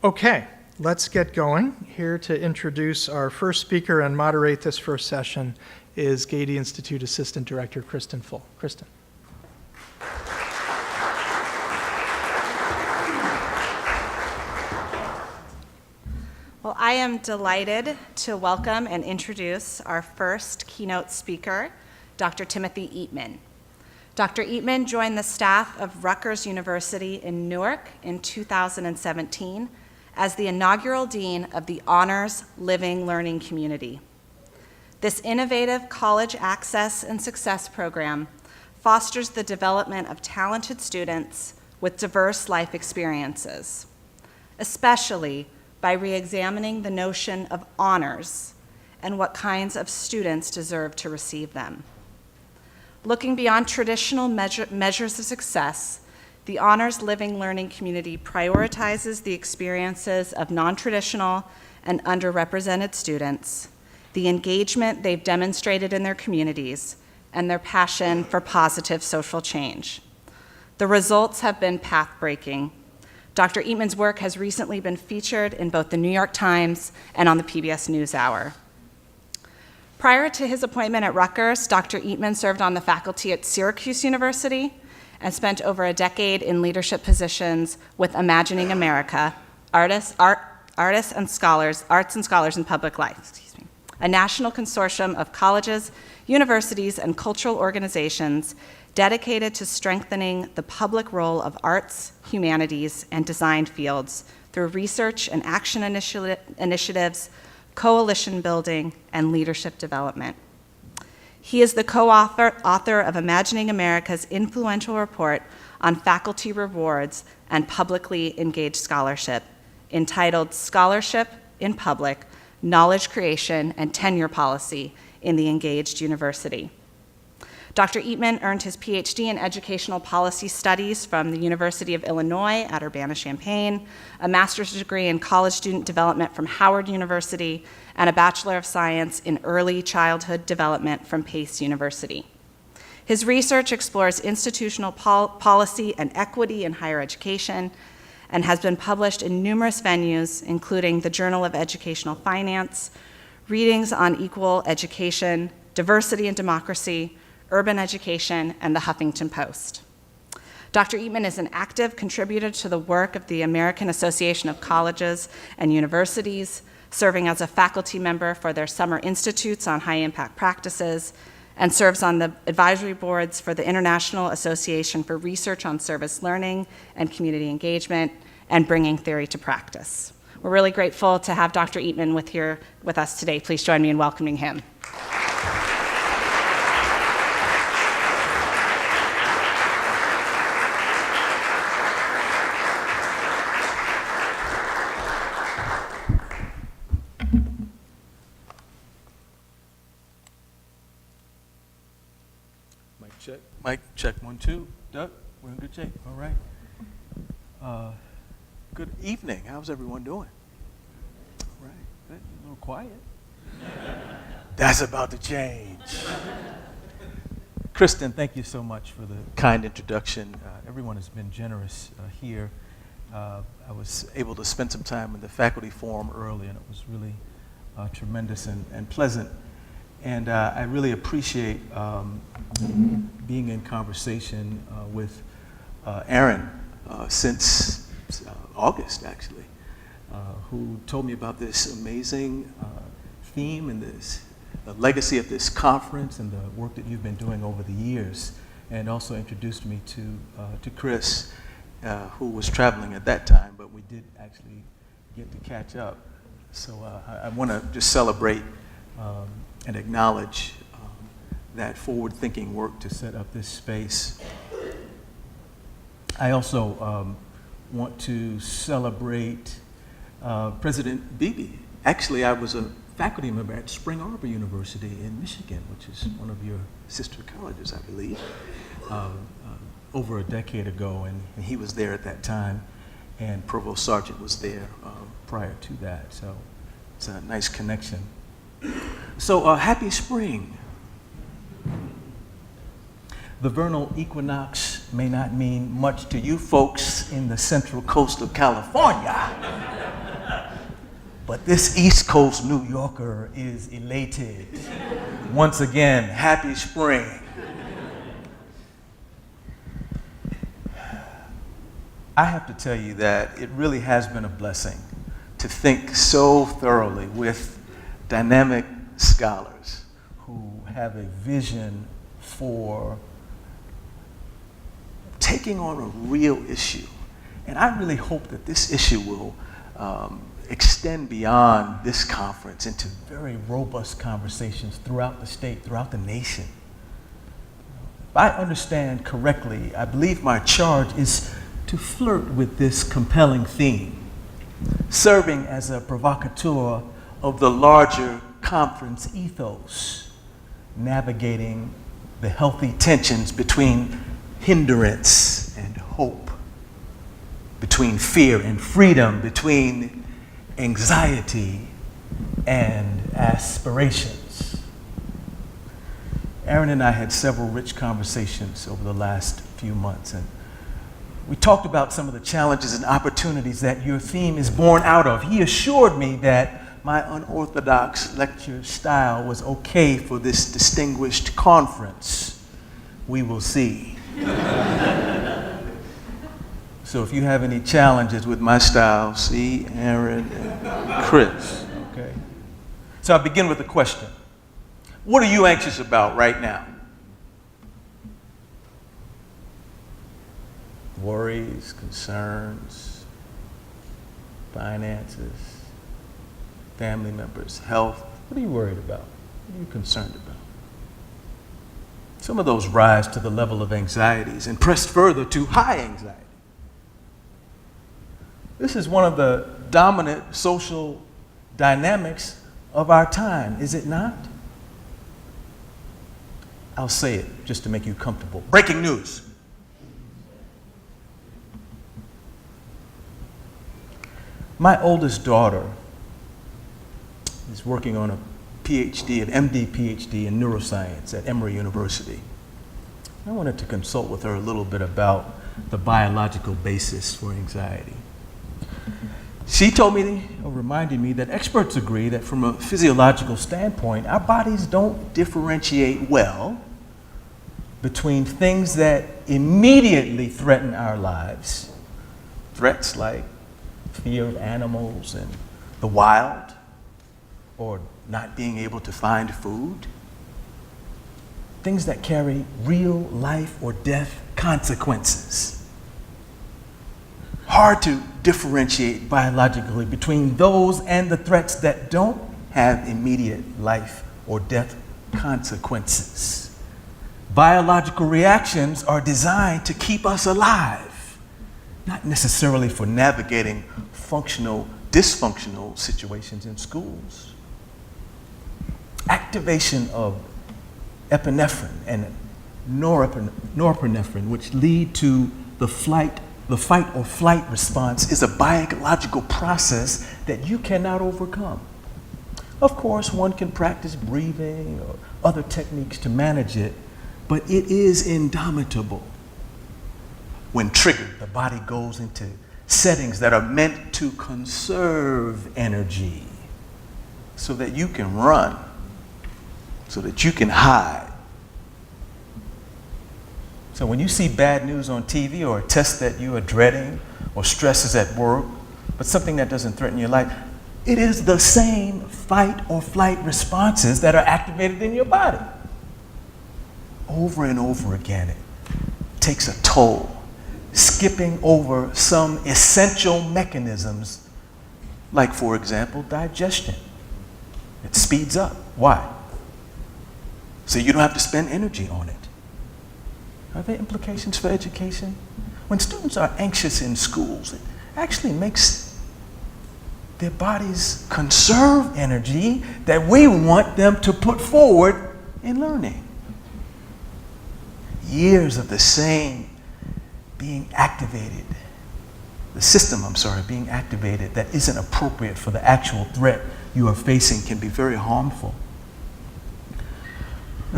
Okay, let's get going. Here to introduce our first speaker and moderate this first session is Gady Institute Assistant Director Kristen Full. Kristen. Well, I am delighted to welcome and introduce our first keynote speaker, Dr. Timothy Eatman. Dr. Eatman joined the staff of Rutgers University in Newark in 2017 as the inaugural dean of the Honors Living Learning Community. This innovative college access and success program fosters the development of talented students with diverse life experiences, especially by re-examining the notion of honors and what kinds of students deserve to receive them. Looking beyond traditional measures of success, the Honors Living Learning Community prioritizes the experiences of non-traditional and underrepresented students, the engagement they've demonstrated in their communities, and their passion for positive social change. The results have been path-breaking. Dr. Eatman's work has recently been featured in both the New York Times and on the PBS NewsHour. Prior to his appointment at Rutgers, Dr. Eatman served on the faculty at Syracuse University and spent over a decade in leadership positions with Imagining America, arts and scholars in public life, a national consortium of colleges, universities, and cultural organizations dedicated to strengthening the public role of arts, humanities, and design fields through research and action initiatives, coalition building, and leadership development. He is the co-author of Imagining America's influential report on faculty rewards and publicly engaged scholarship, entitled Scholarship in Public, Knowledge Creation and Tenure Policy in the Engaged University. Dr. Eatman earned his PhD in Educational Policy Studies from the University of Illinois at Urbana-Champaign, a master's degree in College Student Development from Howard University, and a Bachelor of Science in Early Childhood Development from Pace University. His research explores institutional policy and equity in higher education and has been published in numerous venues, including the Journal of Educational Finance, Readings on Equal Education, Diversity and Democracy, Urban Education, and the Huffington Post. Dr. Eatman is an active contributor to the work of the American Association of Colleges and Universities, serving as a faculty member for their summer institutes on high-impact practices, and serves on the advisory boards for the International Association for Research on Service Learning and Community Engagement, and Bringing Theory to Practice. We're really grateful to have Dr. Eatman here with us today. Please join me in welcoming him. Mic check, 1, 2. Doug, we're in good shape. All right. Good evening. How's everyone doing? All right. Good. A little quiet. That's about to change. Kristen, thank you so much for the kind introduction. Everyone has been generous here. I was able to spend some time in the faculty forum early, and it was really tremendous and pleasant. And I really appreciate being in conversation with Aaron since August, actually, who told me about this amazing theme and the legacy of this conference and the work that you've been doing over the years, and also introduced me to Chris, who was traveling at that time, but we did actually get to catch up. So I want to just celebrate and acknowledge that forward-thinking work to set up this space. I also want to celebrate President Beebe. Actually, I was a faculty member at Spring Arbor University in Michigan, which is one of your sister colleges, I believe, over a decade ago, and he was there at that time, and Provost Sargent was there prior to that, so it's a nice connection. So happy spring. The vernal equinox may not mean much to you folks in the central coast of California, But this East Coast New Yorker is elated. Once again, happy spring. I have to tell you that it really has been a blessing to think so thoroughly with dynamic scholars who have a vision for taking on a real issue. And I really hope that this issue will extend beyond this conference into very robust conversations throughout the state, throughout the nation. If I understand correctly, I believe my charge is to flirt with this compelling theme, serving as a provocateur of the larger conference ethos, navigating the healthy tensions between hindrance and hope, between fear and freedom, between anxiety and aspirations. Aaron and I had several rich conversations over the last few months, and we talked about some of the challenges and opportunities that your theme is born out of. He assured me that my unorthodox lecture style was okay for this distinguished conference. We will see. So if you have any challenges with my style, see Aaron and Chris, okay? So I begin with a question. What are you anxious about right now? Worries, concerns, finances, family members, health. What are you worried about? What are you concerned about? Some of those rise to the level of anxieties and press further to high anxiety. This is one of the dominant social dynamics of our time, is it not? I'll say it just to make you comfortable. Breaking news. My oldest daughter is working on a PhD, an MD PhD in neuroscience at Emory University. I wanted to consult with her a little bit about the biological basis for anxiety. She told me, or reminded me, that experts agree that from a physiological standpoint, our bodies don't differentiate well between things that immediately threaten our lives, threats like fear of animals and the wild, or not being able to find food, things that carry real life or death consequences. Hard to differentiate biologically between those and the threats that don't have immediate life or death consequences. Biological reactions are designed to keep us alive, not necessarily for navigating functional, dysfunctional situations in schools. Activation of epinephrine and norepinephrine, which lead to the fight or flight response, is a biological process that you cannot overcome. Of course, one can practice breathing or other techniques to manage it, but it is indomitable. When triggered, the body goes into settings that are meant to conserve energy so that you can run, so that you can hide. So when you see bad news on TV or a test that you are dreading or stresses at work, but something that doesn't threaten your life, it is the same fight or flight responses that are activated in your body. Over and over again, it takes a toll, skipping over some essential mechanisms, like, for example, digestion. It speeds up. Why? So you don't have to spend energy on it. Are there implications for education? When students are anxious in schools, it actually makes their bodies conserve energy that we want them to put forward in learning. Years of the same being activated, being activated that isn't appropriate for the actual threat you are facing can be very harmful.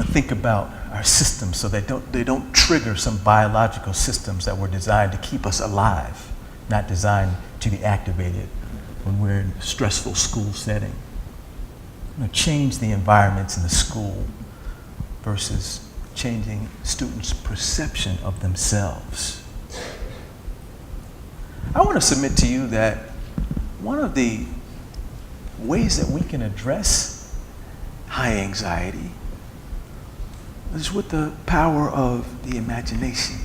Think about our systems so they don't trigger some biological systems that were designed to keep us alive, not designed to be activated. when we're in a stressful school setting. Change the environments in the school versus changing students' perception of themselves. I want to submit to you that one of the ways that we can address high anxiety is with the power of the imagination.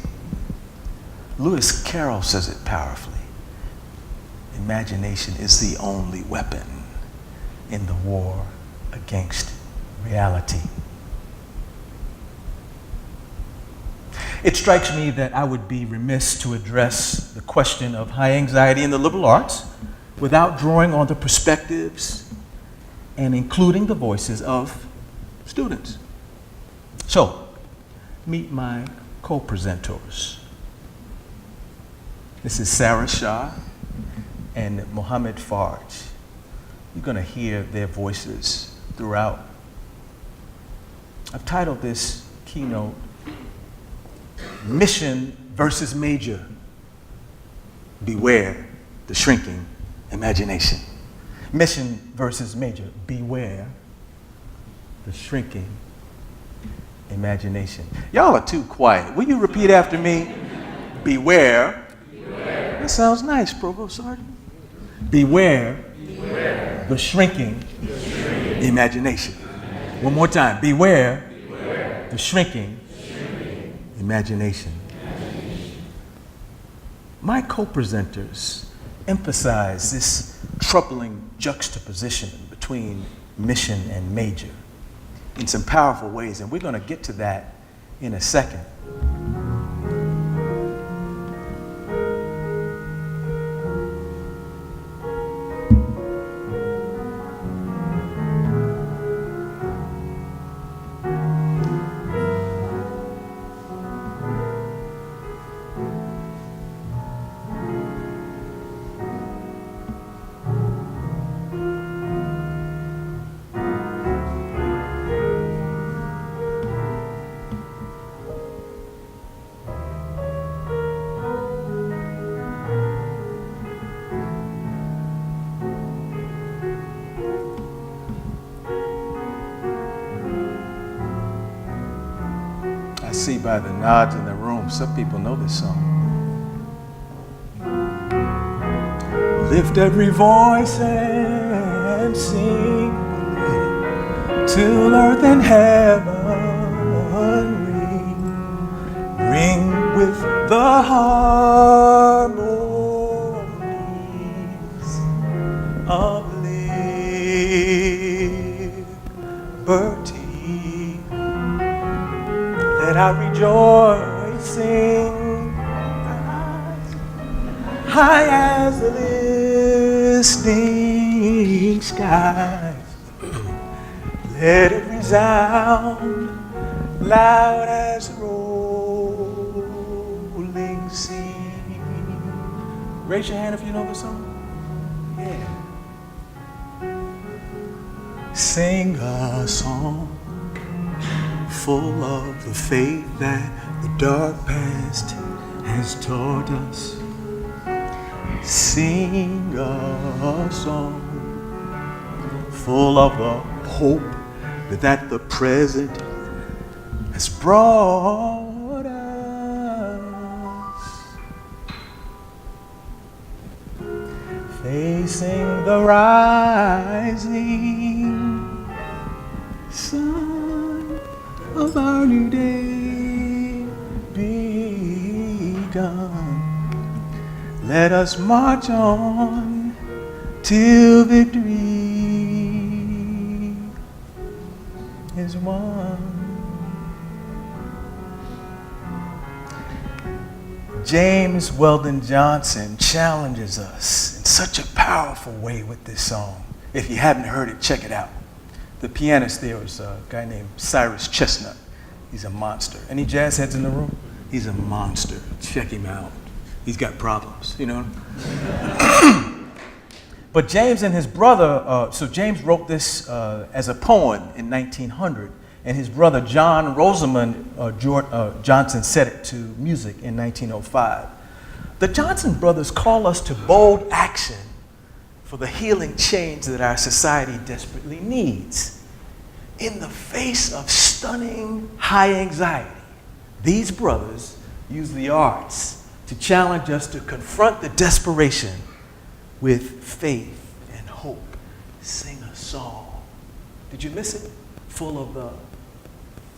Lewis Carroll says it powerfully. Imagination is the only weapon in the war against reality. It strikes me that I would be remiss to address the question of high anxiety in the liberal arts without drawing on the perspectives and including the voices of students. So, meet my co-presenters. This is Sarah Shah and Mohammed Farj. You're going to hear their voices throughout. I've titled this keynote, Mission versus Major. Beware the shrinking imagination. Mission versus major. Beware the shrinking imagination. Y'all are too quiet. Will you repeat after me? Beware. Beware. That sounds nice, Provost Sergeant. Beware, beware. The shrinking imagination. One more time. Beware, beware. The shrinking imagination. My co-presenters emphasize this troubling juxtaposition between mission and major in some powerful ways, and we're going to get to that in a second. I see by the nods in the room, some people know this song. Lift every voice and sing till earth and heaven ring with the harmonies of liberty. Let our rejoicing high as the listening skies. Let it resound loud as the rolling sea. Raise your hand if you know the song. Yeah. Sing a song full of the faith that the dark past has taught us. Sing a song full of the hope that the present has brought us. Facing the rising sun of our new day begun. Let us march on till victory is won. James Weldon Johnson challenges us in such a powerful way with this song. If you haven't heard it, check it out. The pianist there is a guy named Cyrus Chestnut. He's a monster. Any jazz heads in the room? He's a monster. Check him out. He's got problems, you know? But James and his brother, so James wrote this as a poem in 1900, and his brother John Rosamond Johnson set it to music in 1905. The Johnson brothers call us to bold action for the healing change that our society desperately needs. In the face of stunning high anxiety, these brothers use the arts to challenge us to confront the desperation with faith and hope. Sing a song. Did you miss it? Full of the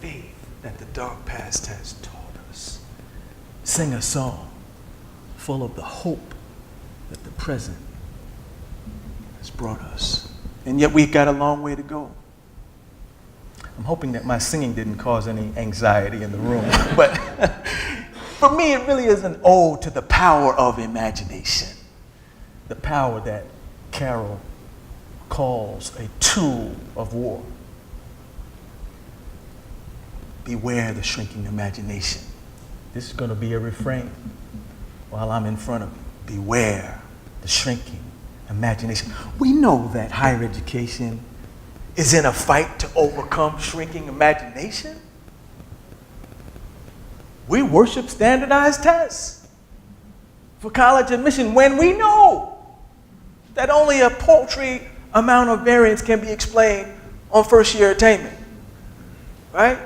faith that the dark past has taught us. Sing a song full of the hope that the present has brought us. And yet we've got a long way to go. I'm hoping that my singing didn't cause any anxiety in the room. But for me, it really is an ode to the power of imagination. The power that Carol calls a tool of war. Beware the shrinking imagination. This is going to be a refrain while I'm in front of you. Beware the shrinking imagination. We know that higher education is in a fight to overcome shrinking imagination. We worship standardized tests for college admission when we know that only a paltry amount of variance can be explained on first-year attainment, right?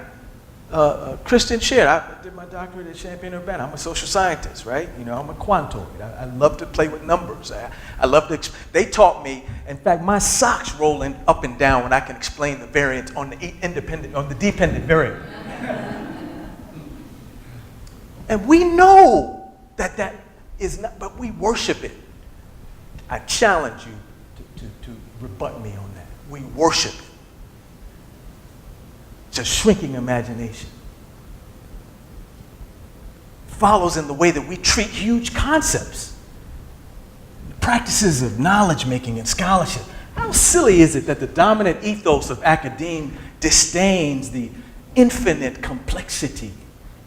Kristen shared, I did my doctorate at Champaign-Urbana. I'm a social scientist, right? You know, I'm a quantoid. I love to play with numbers. I love to, they taught me, in fact, my socks rolling up and down when I can explain the variance on the dependent variable. And we know that that is not, but we worship it. I challenge you to rebut me on that. We worship it. It's a shrinking imagination. Follows in the way that we treat huge concepts. Practices of knowledge making and scholarship. How silly is it that the dominant ethos of academia disdains the infinite complexity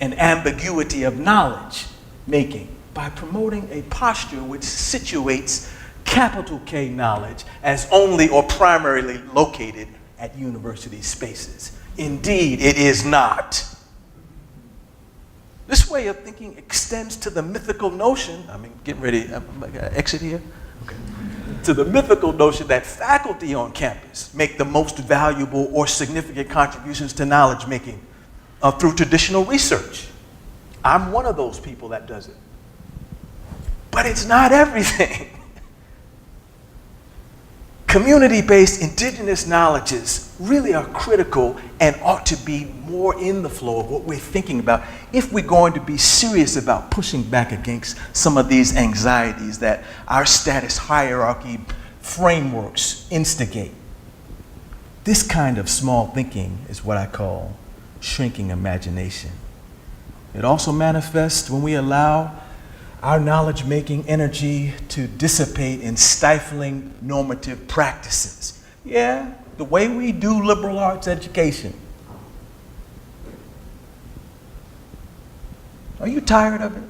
and ambiguity of knowledge making by promoting a posture which situates capital K knowledge as only or primarily located at university spaces? Indeed, it is not. This way of thinking extends to the mythical notion, getting ready, I'm gonna exit here? Okay. To the mythical notion that faculty on campus make the most valuable or significant contributions to knowledge making through traditional research. I'm one of those people that does it. But it's not everything. Community-based indigenous knowledges really are critical and ought to be more in the flow of what we're thinking about if we're going to be serious about pushing back against some of these anxieties that our status hierarchy frameworks instigate. This kind of small thinking is what I call shrinking imagination. It also manifests when we allow our knowledge-making energy to dissipate in stifling normative practices. Yeah, the way we do liberal arts education. Are you tired of it?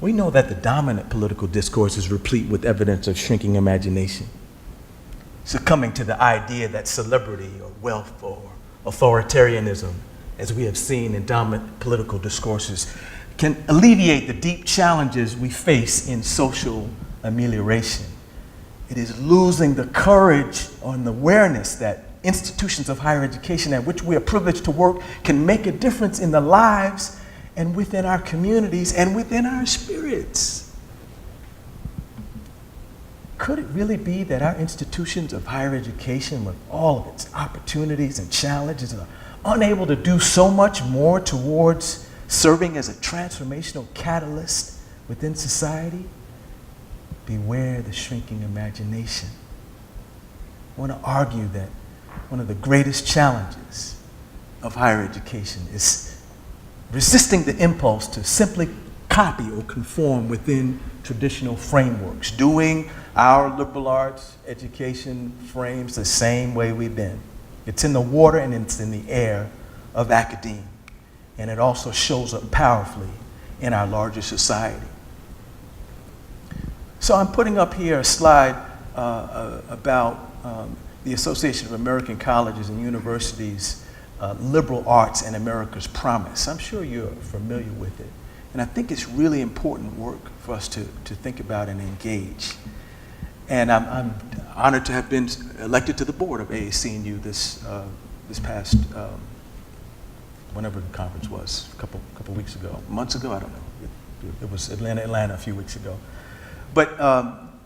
We know that the dominant political discourse is replete with evidence of shrinking imagination, succumbing to the idea that celebrity or wealth or authoritarianism, as we have seen in dominant political discourses, can alleviate the deep challenges we face in social amelioration. It is losing the courage or the awareness that institutions of higher education at which we are privileged to work can make a difference in the lives and within our communities and within our spirits. Could it really be that our institutions of higher education, with all of its opportunities and challenges, are unable to do so much more towards serving as a transformational catalyst within society? Beware the shrinking imagination. I want to argue that one of the greatest challenges of higher education is resisting the impulse to simply copy or conform within traditional frameworks, doing our liberal arts education frames the same way we've been. It's in the water and it's in the air of academia. And it also shows up powerfully in our larger society. So I'm putting up here a slide about the Association of American Colleges and Universities Liberal Arts and America's Promise. I'm sure you're familiar with it. And I think it's really important work for us to think about and engage. And I'm honored to have been elected to the board of AAC&U this past, whenever the conference was, a couple weeks ago, months ago, I don't know. It was Atlanta a few weeks ago. But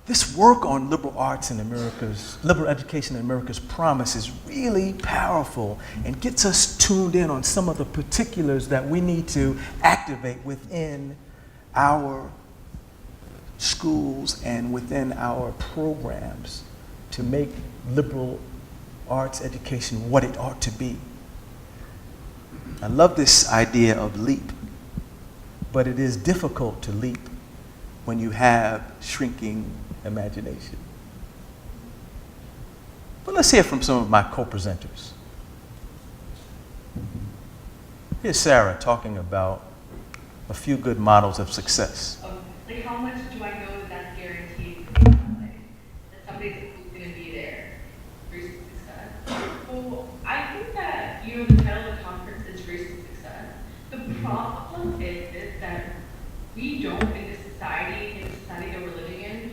this work on liberal arts in America's, liberal education in America's promise is really powerful and gets us tuned in on some of the particulars that we need to activate within our schools and within our programs to make liberal arts education what it ought to be. I love this idea of leap, but it is difficult to leap when you have shrinking imagination. But let's hear from some of my co-presenters. Here's Sarah talking about a few good models of success. Like, how much do I know that that's guaranteed for me? Like, that somebody's going to be there for your success? Well, I think that, you know, the title of the conference is Race to Success. The problem is this, that we don't, in the society that we're living in,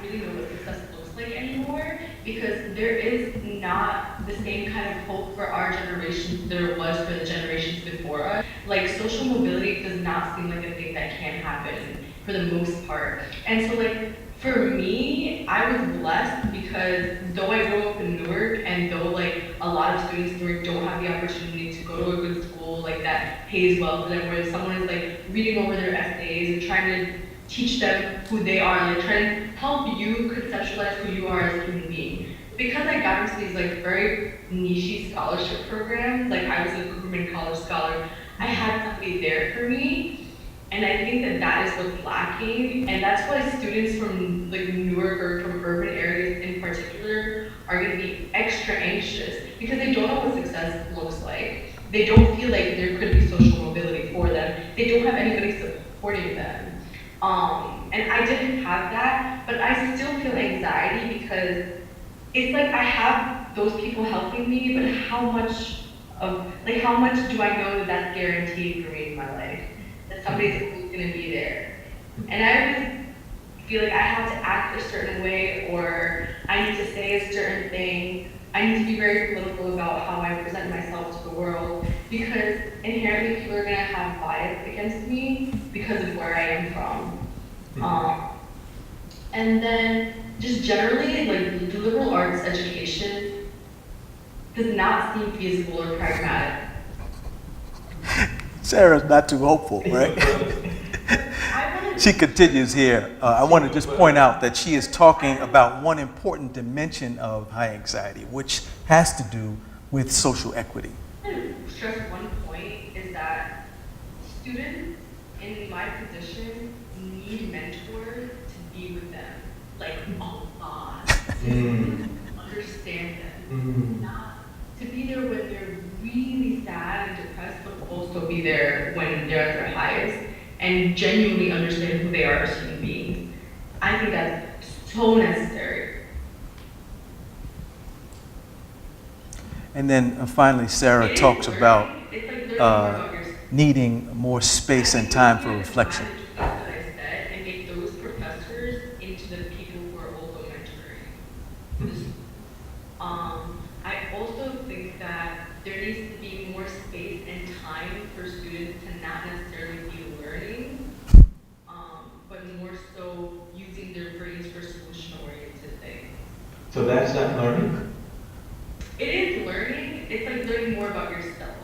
really know what success looks like anymore, because there is not the same kind of hope for our generation there was for the generations before us. Like, social mobility does not seem like a thing that can happen for the most part. And so, like, for me, I was blessed because though I grew up in Newark, and though like a lot of students in Newark don't have the opportunity to go to a good school like that pays well for them, where someone is like reading over their essays and trying to teach them who they are, like trying to help you conceptualize who you are as a human being. Because I got into these like very niche scholarship programs, like I was a Cooperman College Scholar, I had somebody there for me. And I think that that is what's lacking, and that's why students from like Newark or from urban areas in particular are going to be extra anxious, because they don't know what success looks like. They don't feel like there could be social mobility for them. They don't have anybody supporting them. And I didn't have that, but I still feel anxiety because it's like I have those people helping me, but how much do I know that that's guaranteed for me in my life? That somebody's gonna be there. And I always feel like I have to act a certain way, or I need to say a certain thing. I need to be very political about how I present myself to the world, because inherently people are gonna have bias against me because of where I am from. And then just generally, like, the liberal arts education does not seem feasible or pragmatic. Sarah's not too hopeful, right? She continues here. I want to just point out that she is talking about one important dimension of high anxiety, which has to do with social equity. I want to stress one point is that students in my position need mentors to be with them, like a lot, to understand them, not to be there when they're really sad and depressed, but also be there when they're at their highest and genuinely understand who they are as human beings. I think that's so necessary. And then finally, Sarah talks about It's needing more space and time for reflection. That I said, and make those professors into the people who are also mentoring. I also think that there needs to be more space and time for students to not necessarily be learning, but more so using their brains for solution-oriented things. So that's not learning? It is learning. It's like learning more about yourself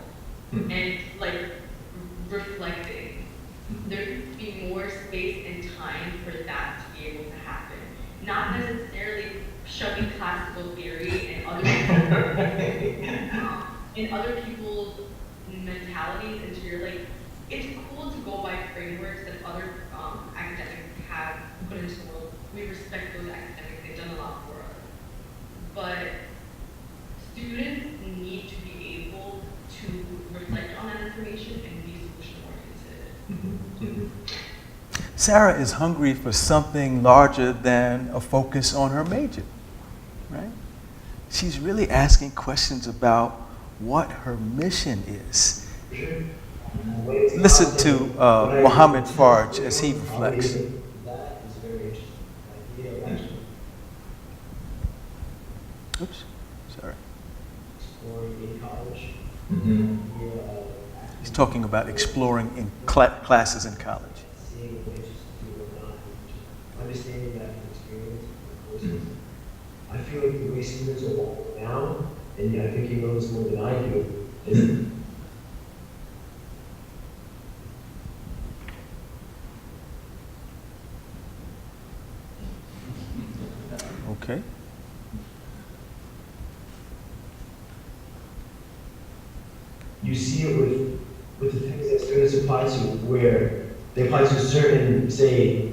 and like reflecting. There needs to be more space and time for that to be able to happen. Not necessarily shoving classical theory and other people's mentalities into your, like, it's cool to go by frameworks that other academics have put into the world. We respect those academics, they've done a lot for us. But students need to be able to reflect on that information and be solution-oriented. Sarah is hungry for something larger than a focus on her major, right? She's really asking questions about what her mission is. Listen to Mohammed Farj as he reflects. That is very interesting. The idea of actually Oops, sorry. exploring in college. Mhm. The idea of He's talking about exploring in classes in college. seeing what interests you or not, just understanding that from experience and courses. I feel like the way students are walking now, and I think you know this more than I do, is Okay. you see it with the things that students apply to, where they apply to certain, say,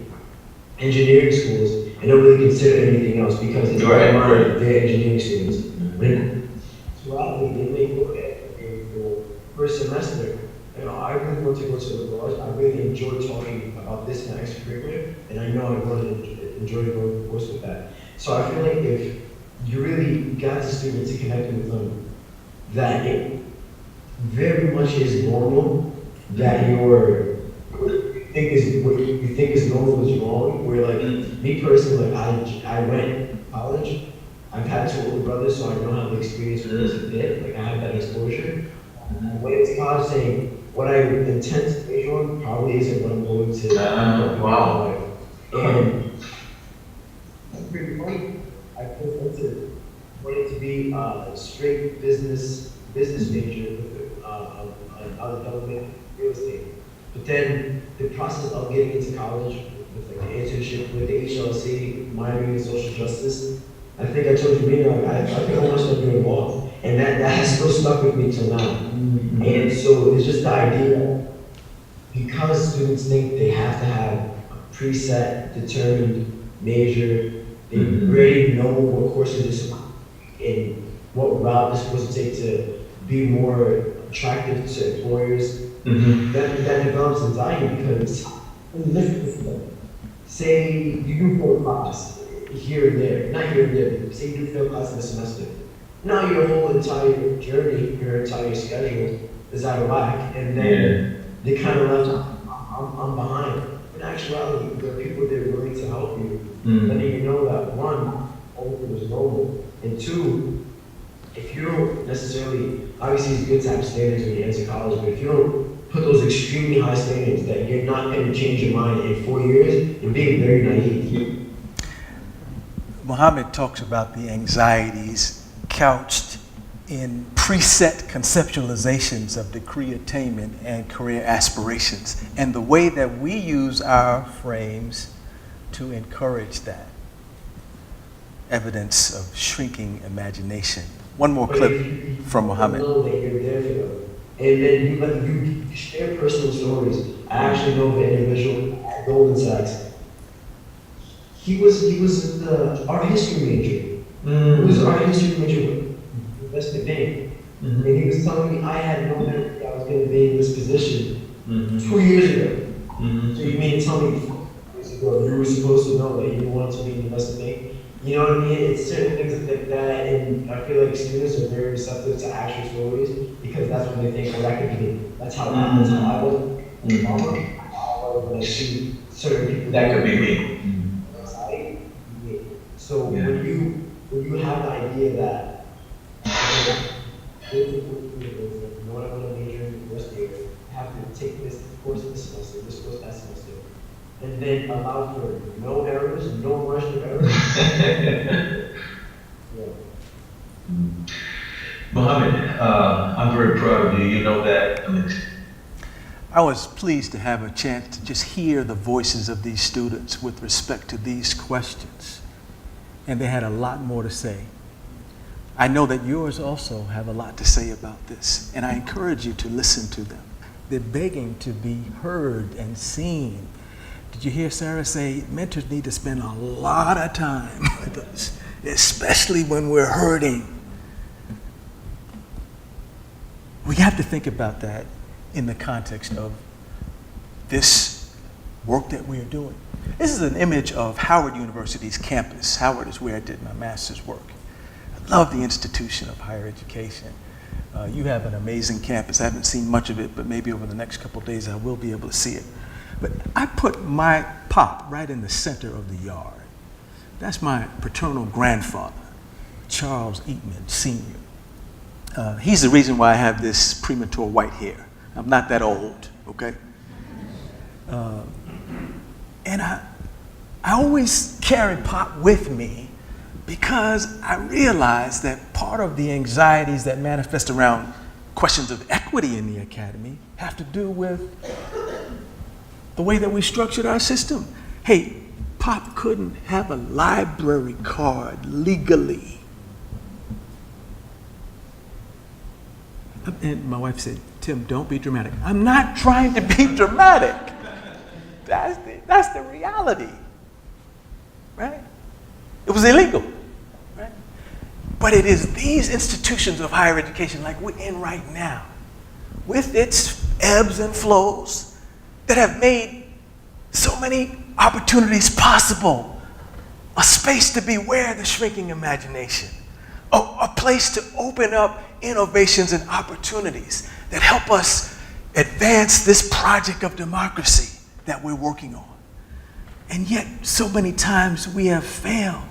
engineering schools, and don't really consider anything else because it's Right, right. right. They're engineering students. When actuality, they may look at the first semester, you know, I really want to go to the college. I really enjoy talking about this in extracurricular, and I know I'm going to enjoy going the course with that. So I feel like if you really got the students to connect with them, that it very much is normal that what you think is normal is wrong. Where like me personally, like I went to college. I've had two older brothers, so I know how the experience was a bit. Like I had that exposure. I went into college saying what I intend to major on probably isn't what I'm going to. Wow. And that's pretty funny. I put into wanted to be a straight business major with another government real estate. But then the process of getting into college with like the internship with the HLC, minoring in social justice, I think I told you, I think I want to start doing law. And that has still stuck with me till now. And so it's just the idea, because students think they have to have a preset, determined major, they already know what courses and what route they're supposed to take to be more attractive to employers. That develops anxiety because, listen to them. Say you do fail class here and there, not here and there, but say you do fail class in a semester. Now your whole entire journey, your entire schedule is out of whack, and then they kind of left, I'm behind. In actuality, there are people that are willing to help you, letting you know that one, everything is normal, and two, if you don't necessarily, obviously it's good to have standards when you enter college, but if you don't put those extremely high standards that you're not going to change your mind in 4 years, you're being very naive. Muhammad talks about the anxieties couched in preset conceptualizations of degree attainment and career aspirations, and the way that we use our frames to encourage that. Evidence of shrinking imagination. One more clip from Muhammad. Know that you're there for them. And then you share personal stories. I actually know the individual at Goldman Sachs. He was the art history major. He was an art history major with investment bank. And he was telling me I had no idea I was going to be in this position 2 years ago. So you mean to tell me 4 years ago you were supposed to know that you wanted to be in the investment bank? You know what I mean? It's certain things like that, and I feel like students are very receptive to actual stories because that's what they think, well, that could be me. That's how I was. I was when I see certain people. That could be me. So when you have the idea that you know what I want to major in the first year, I have to take this course this semester, this course that semester, and then allow for no errors, no margin of error. Yeah. Mohammed, I'm very proud of you. You know that. I was pleased to have a chance to just hear the voices of these students with respect to these questions. And they had a lot more to say. I know that yours also have a lot to say about this, and I encourage you to listen to them. They're begging to be heard and seen. Did you hear Sarah say mentors need to spend a lot of time with us, especially when we're hurting? We have to think about that in the context of this work that we are doing. This is an image of Howard University's campus. Howard is where I did my master's work. I love the institution of higher education. You have an amazing campus. I haven't seen much of it, but maybe over the next couple of days I will be able to see it. But I put my pop right in the center of the yard. That's my paternal grandfather, Charles Eatman, Sr. He's the reason why I have this premature white hair. I'm not that old, okay? And I always carry Pop with me because I realize that part of the anxieties that manifest around questions of equity in the academy have to do with the way that we structured our system. Hey, Pop couldn't have a library card legally. And my wife said, Tim, don't be dramatic. I'm not trying to be dramatic. That's the reality, right? It was illegal, right? But it is these institutions of higher education like we're in right now, with its ebbs and flows, that have made so many opportunities possible. A space to beware the shrinking imagination, a place to open up innovations and opportunities that help us advance this project of democracy that we're working on. And yet, so many times we have failed.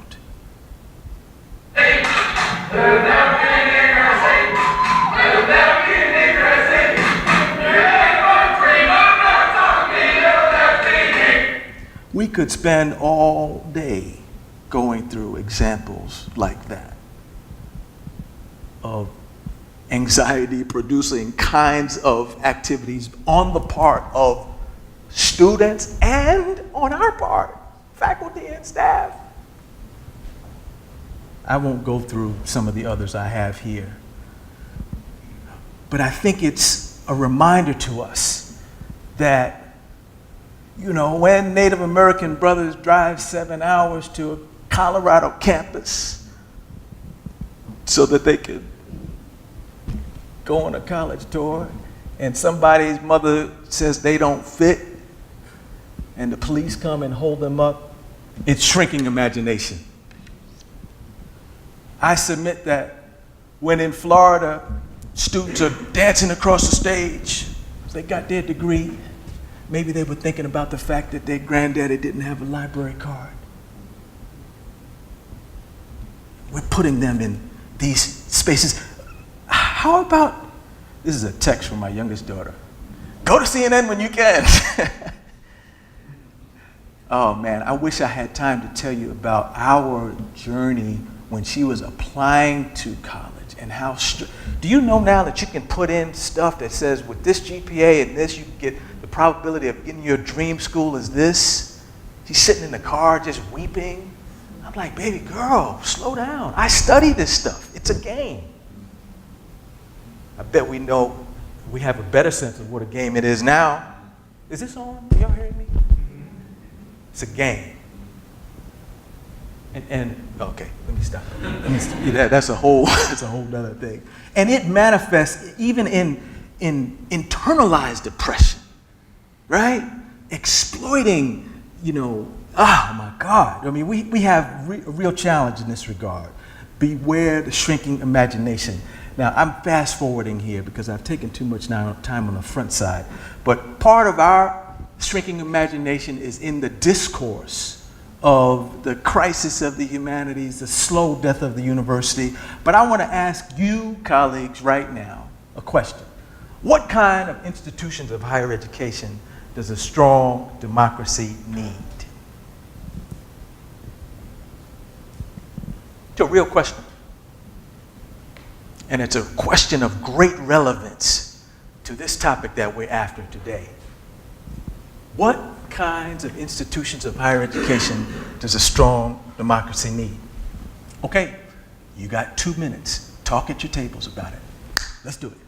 We could spend all day going through examples like that of anxiety-producing kinds of activities on the part of students and on our part, faculty and staff. I won't go through some of the others I have here, but I think it's a reminder to us that, you know, when Native American brothers drive 7 hours to a Colorado campus so that they could go on a college tour, and somebody's mother says they don't fit, and the police come and hold them up, it's shrinking imagination. I submit that when in Florida, students are dancing across the stage, they got their degree, maybe they were thinking about the fact that their granddaddy didn't have a library card. We're putting them in these spaces. How about, this is a text from my youngest daughter, go to CNN when you can. Oh man, I wish I had time to tell you about our journey when she was applying to college and how, do you know now that you can put in stuff that says with this GPA and this, you can get the probability of getting your dream school is this? She's sitting in the car just weeping. I'm like, baby girl, slow down. I study this stuff. It's a game. I bet we know, we have a better sense of what a game it is now. Is this on? Y'all hearing me? It's a game. And okay, let me stop. That's a whole other thing. And it manifests even in internalized depression, right? Exploiting, you know, oh my God. I mean, we have a real challenge in this regard. Beware the shrinking imagination. Now, I'm fast forwarding here because I've taken too much time on the front side. But part of our shrinking imagination is in the discourse of the crisis of the humanities, the slow death of the university. But I want to ask you, colleagues, right now, a question. What kind of institutions of higher education does a strong democracy need? It's a real question. And it's a question of great relevance to this topic that we're after today. What kinds of institutions of higher education does a strong democracy need? Okay, you got 2 minutes. Talk at your tables about it. Let's do it.